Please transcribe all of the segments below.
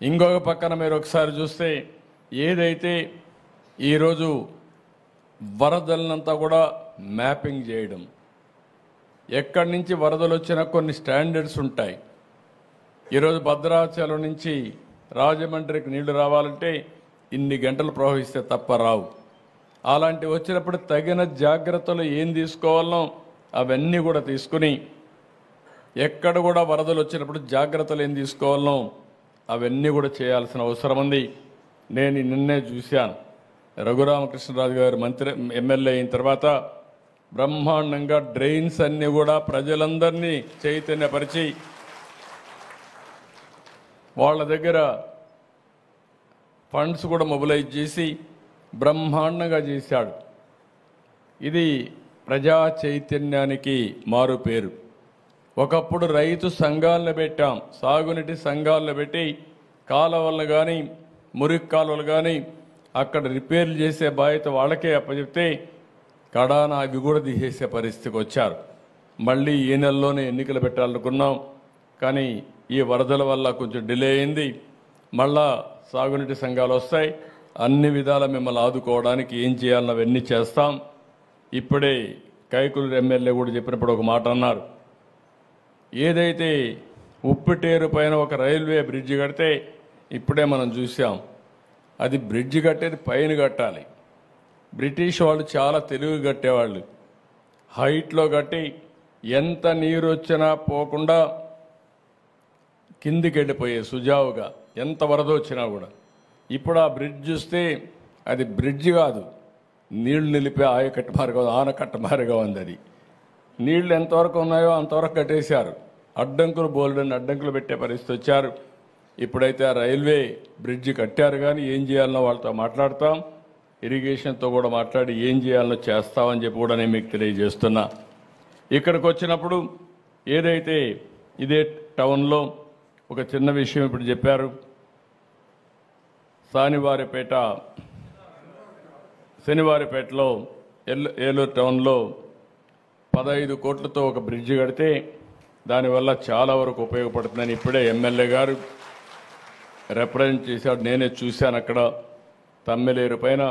ఇంకొక పక్కన మీరు ఒకసారి చూస్తే ఏదైతే ఈరోజు వరదలనంతా కూడా మ్యాపింగ్ చేయడం, ఎక్కడి నుంచి వరదలు వచ్చినా కొన్ని స్టాండర్డ్స్ ఉంటాయి. ఈరోజు భద్రాచలం నుంచి రాజమండ్రికి నీళ్లు రావాలంటే ఇన్ని గంటలు ప్రవహిస్తే తప్ప రావు. అలాంటివి వచ్చినప్పుడు తగిన జాగ్రత్తలు ఏం తీసుకోవాలో అవన్నీ కూడా తీసుకుని, ఎక్కడ కూడా వరదలు వచ్చినప్పుడు జాగ్రత్తలు ఏం తీసుకోవాలో అవన్నీ కూడా చేయాల్సిన అవసరం ఉంది. నేను నిన్నే చూశాను, రఘురామకృష్ణరాజు గారు మంత్రి ఎమ్మెల్యే అయిన తర్వాత బ్రహ్మాండంగా డ్రైన్స్ అన్నీ కూడా ప్రజలందరినీ చైతన్యపరిచి వాళ్ళ దగ్గర ఫండ్స్ కూడా మొబిలైజ్ చేసి బ్రహ్మాండంగా చేశాడు. ఇది ప్రజా చైతన్యానికి మారు పేరు. ఒకప్పుడు రైతు సంఘాలను పెట్టాం, సాగునీటి సంఘాలను పెట్టి కాలువలు కానీ మురికి కాలువలు కానీ అక్కడ రిపేర్లు చేసే బాధ్యత వాళ్ళకే అప్పచెప్తే కడాన అవి కూడా తీసేసే పరిస్థితికి వచ్చారు. మళ్ళీ ఈ నెలలోనే ఎన్నికలు పెట్టాలనుకున్నాం, కానీ ఈ వరదల వల్ల కొంచెం డిలే అయింది. మళ్ళా సాగునీటి సంఘాలు వస్తాయి. అన్ని విధాల మిమ్మల్ని ఆదుకోవడానికి ఏం చేయాలని అవన్నీ చేస్తాం. ఇప్పుడే కైకులూరు ఎమ్మెల్యే కూడా చెప్పినప్పుడు ఒక మాట అన్నారు, ఏదైతే ఉప్పుటేరు పైన ఒక రైల్వే బ్రిడ్జి కడితే ఇప్పుడే మనం చూసాం, అది బ్రిడ్జి కట్టేది పైన కట్టాలి. బ్రిటిష్ వాళ్ళు చాలా తెలివి కట్టేవాళ్ళు, హైట్లో కట్టి ఎంత నీరు వచ్చినా పోకుండా కిందికి వెళ్ళిపోయే సుజావుగా, ఎంత వరద వచ్చినా కూడా. ఇప్పుడు ఆ బ్రిడ్జ్ చూస్తే అది బ్రిడ్జ్ కాదు, నీళ్లు నిలిపే ఆయకట్ట మార్గం, ఆనకట్ట మార్గం ఉంది. అది నీళ్లు ఎంతవరకు ఉన్నాయో అంతవరకు కట్టేశారు. అడ్డంకులు బోల్డని అడ్డంకులు పెట్టే పరిస్థితి వచ్చారు. ఇప్పుడైతే ఆ రైల్వే బ్రిడ్జి కట్టారు, కానీ ఏం చేయాలనో వాళ్ళతో మాట్లాడతాం, ఇరిగేషన్తో కూడా మాట్లాడి ఏం చేయాలనో చేస్తామని చెప్పి కూడా నేను మీకు తెలియజేస్తున్నా. ఇక్కడికి వచ్చినప్పుడు ఏదైతే ఇదే టౌన్లో ఒక చిన్న విషయం ఇప్పుడు చెప్పారు, శనివారిపేటలో ఏలూరు టౌన్లో 15 కోట్లతో ఒక బ్రిడ్జి కడితే దానివల్ల చాలా వరకు ఉపయోగపడుతుందని ఇప్పుడే ఎమ్మెల్యే గారు రిప్రజెంట్ చేశాడు. నేనే చూశాను. అక్కడ తమ్మిలేరు పైన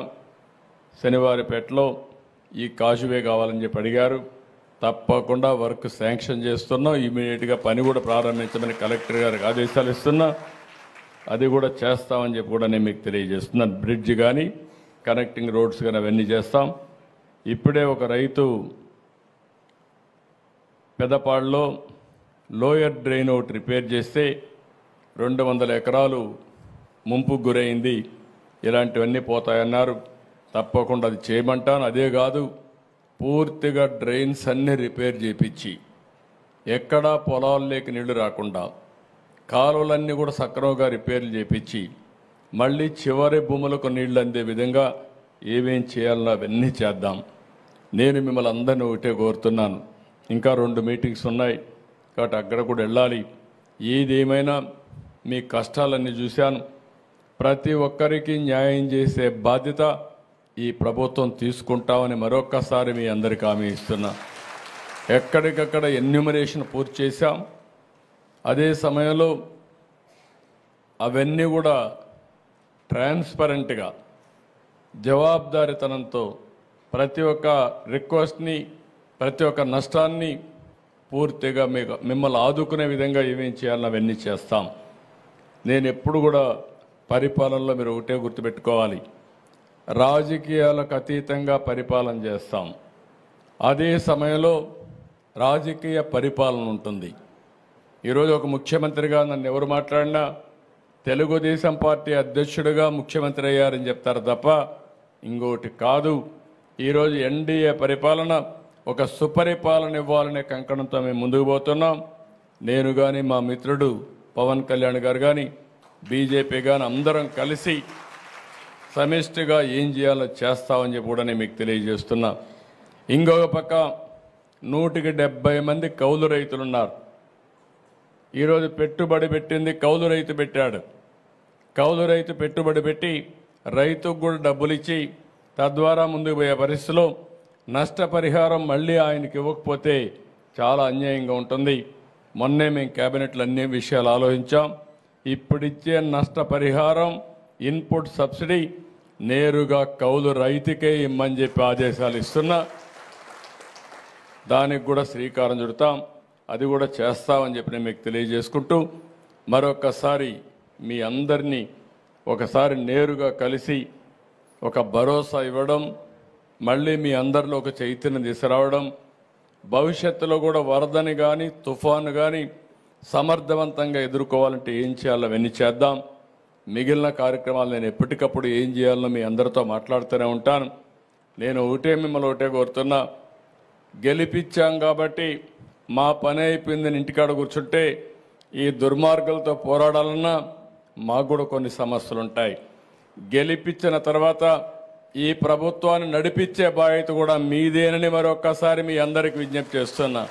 శనివారిపేటలో ఈ కాజువే కావాలని చెప్పి అడిగారు. తప్పకుండా వర్క్ శాంక్షన్ చేస్తున్నాం. ఇమీడియట్గా పని కూడా ప్రారంభించమని కలెక్టర్ గారికి ఆదేశాలు ఇస్తున్నా. అది కూడా చేస్తామని చెప్పి కూడా నేను మీకు తెలియజేస్తున్నాను. బ్రిడ్జ్ కానీ కనెక్టింగ్ రోడ్స్ కానీ అవన్నీ చేస్తాం. ఇప్పుడే ఒక రైతు పెదపాడులో లోయర్ డ్రైన్ ఒకటి రిపేర్ చేస్తే 200 ఎకరాలు ముంపుకు గురైంది. ఇలాంటివన్నీ పోతాయన్నారు. తప్పకుండా అది చేయమంటాను. అదే కాదు, పూర్తిగా డ్రైన్స్ అన్నీ రిపేర్ చేయించి ఎక్కడా పొలాల్లోకి నీళ్లు రాకుండా కాలువలన్నీ కూడా సక్రమంగా రిపేర్లు చేయించి మళ్ళీ చివరి భూములకు నీళ్లు అందే విధంగా ఏమేం చేయాలనో అవన్నీ చేద్దాం. నేను మిమ్మల్ని అందరినీ ఒకటే కోరుతున్నాను, ఇంకా 2 మీటింగ్స్ ఉన్నాయి కాబట్టి అక్కడ కూడా వెళ్ళాలి. ఏదేమైనా మీ కష్టాలన్నీ చూశాను. ప్రతి ఒక్కరికి న్యాయం చేసే బాధ్యత ఈ ప్రభుత్వం తీసుకుంటామని మరొక్కసారి మీ అందరికీ హామీ ఇస్తున్నా. ఎక్కడికక్కడ ఎన్యూమరేషన్ పూర్తి చేశాం. అదే సమయంలో అవన్నీ కూడా ట్రాన్స్పరెంట్గా జవాబుదారీతనంతో ప్రతి ఒక్క రిక్వెస్ట్ని, ప్రతి ఒక్క నష్టాన్ని పూర్తిగా మిమ్మల్ని ఆదుకునే విధంగా ఏమేం చేయాలని అవన్నీ చేస్తాం. నేను ఎప్పుడు కూడా పరిపాలనలో మీరు ఒకటే గుర్తుపెట్టుకోవాలి, రాజకీయాలకు అతీతంగా పరిపాలన చేస్తాం. అదే సమయంలో రాజకీయ పరిపాలన ఉంటుంది. ఈరోజు ఒక ముఖ్యమంత్రిగా నన్ను ఎవరు మాట్లాడినా తెలుగుదేశం పార్టీ అధ్యక్షుడిగా ముఖ్యమంత్రి అయ్యారని చెప్తారు తప్ప ఇంకోటి కాదు. ఈరోజు ఎన్డీఏ పరిపాలన ఒక సుపరిపాలన ఇవ్వాలనే కంకణంతో మేము ముందుకు పోతున్నాం. నేను కానీ మా మిత్రుడు పవన్ కళ్యాణ్ గారు కానీ బీజేపీ కానీ అందరం కలిసి సమిష్టిగా ఏం చేయాలో చేస్తామని చెప్పి కూడా నేను మీకు తెలియజేస్తున్నా. ఇంకొక పక్క 170 మంది కౌలు రైతులున్నారు. ఈరోజు పెట్టుబడి పెట్టింది కౌలు రైతు పెట్టాడు. కౌలు రైతు పెట్టుబడి పెట్టి రైతుకు కూడా డబ్బులు ఇచ్చి తద్వారా ముందుకు పోయే పరిస్థితిలో నష్టపరిహారం మళ్ళీ ఆయనకి ఇవ్వకపోతే చాలా అన్యాయంగా ఉంటుంది. మొన్నే మేము క్యాబినెట్లో అన్ని విషయాలు ఆలోచించాం. ఇప్పుడిచ్చే నష్టపరిహారం ఇన్పుట్ సబ్సిడీ నేరుగా కౌలు రైతుకే ఇమ్మని చెప్పి ఆదేశాలు ఇస్తున్నా. దానికి కూడా శ్రీకారం చుడతాం, అది కూడా చేస్తామని చెప్పి నేను మీకు తెలియజేసుకుంటూ మరొకసారి మీ అందరినీ ఒకసారి నేరుగా కలిసి ఒక భరోసా ఇవ్వడం, మళ్ళీ మీ అందరిలో ఒక చైతన్యం తీసుకురావడం, భవిష్యత్తులో కూడా వరదని కానీ తుఫాను కానీ సమర్థవంతంగా ఎదుర్కోవాలంటే ఏం చేయాలో అవన్నీ చేద్దాం. మిగిలిన కార్యక్రమాలు నేను ఎప్పటికప్పుడు ఏం చేయాలో మీ అందరితో మాట్లాడుతూనే ఉంటాను. నేను మిమ్మల్ని ఒకటే కోరుతున్నా, గెలిపించాం కాబట్టి మా పని అయిపోయిందని ఇంటికాడ కూర్చుంటే ఈ దుర్మార్గులతో పోరాడాలన్నా మాకు కూడా కొన్ని సమస్యలు ఉంటాయి. గెలిపించిన తర్వాత ఈ ప్రభుత్వాన్ని నడిపించే బాధ్యత కూడా మీదేనని మరొక్కసారి మీ అందరికి విజ్ఞప్తి చేస్తున్నా.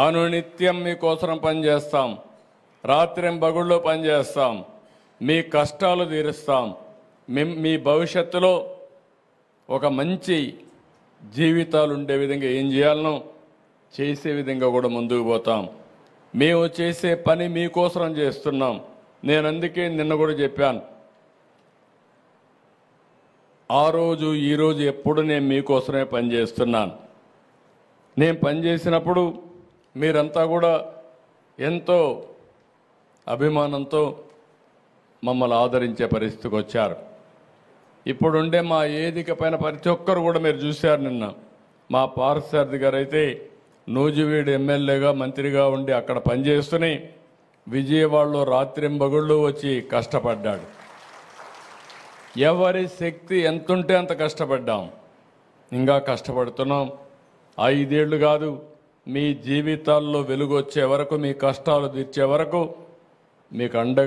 అనునిత్యం మీకోసం పనిచేస్తాం, రాత్రింబగుళ్ళు పనిచేస్తాం, మీ కష్టాలు తీరుస్తాం. మీ భవిష్యత్తులో ఒక మంచి జీవితాలు ఉండే విధంగా ఏం చేయాలనో చేసే విధంగా కూడా ముందుకు పోతాం. మేము చేసే పని మీకోసం చేస్తున్నాం. నేను అందుకే నిన్న కూడా చెప్పాను, ఆ రోజు ఈరోజు ఎప్పుడు నేను మీకోసమే పనిచేస్తున్నాను. నేను పనిచేసినప్పుడు మీరంతా కూడా ఎంతో అభిమానంతో మమ్మల్ని ఆదరించే పరిస్థితికి వచ్చారు. ఇప్పుడుండే మా వేదిక పైన ప్రతి ఒక్కరు కూడా మీరు చూశారు. నిన్న మా పార్థసారథి గారు అయితే నూజివీడు ఎమ్మెల్యేగా మంత్రిగా ఉండి అక్కడ పనిచేస్తూనే విజయవాడలో రాత్రింబగుళ్ళు వచ్చి కష్టపడ్డాడు. ఎవరి శక్తి ఎంతుంటే అంత కష్టపడ్డాం, ఇంకా కష్టపడుతున్నాం. 5 ఏళ్ళు కాదు, మీ జీవితాల్లో వెలుగు వచ్చే వరకు, మీ కష్టాలు తీర్చే వరకు మీకు అండగా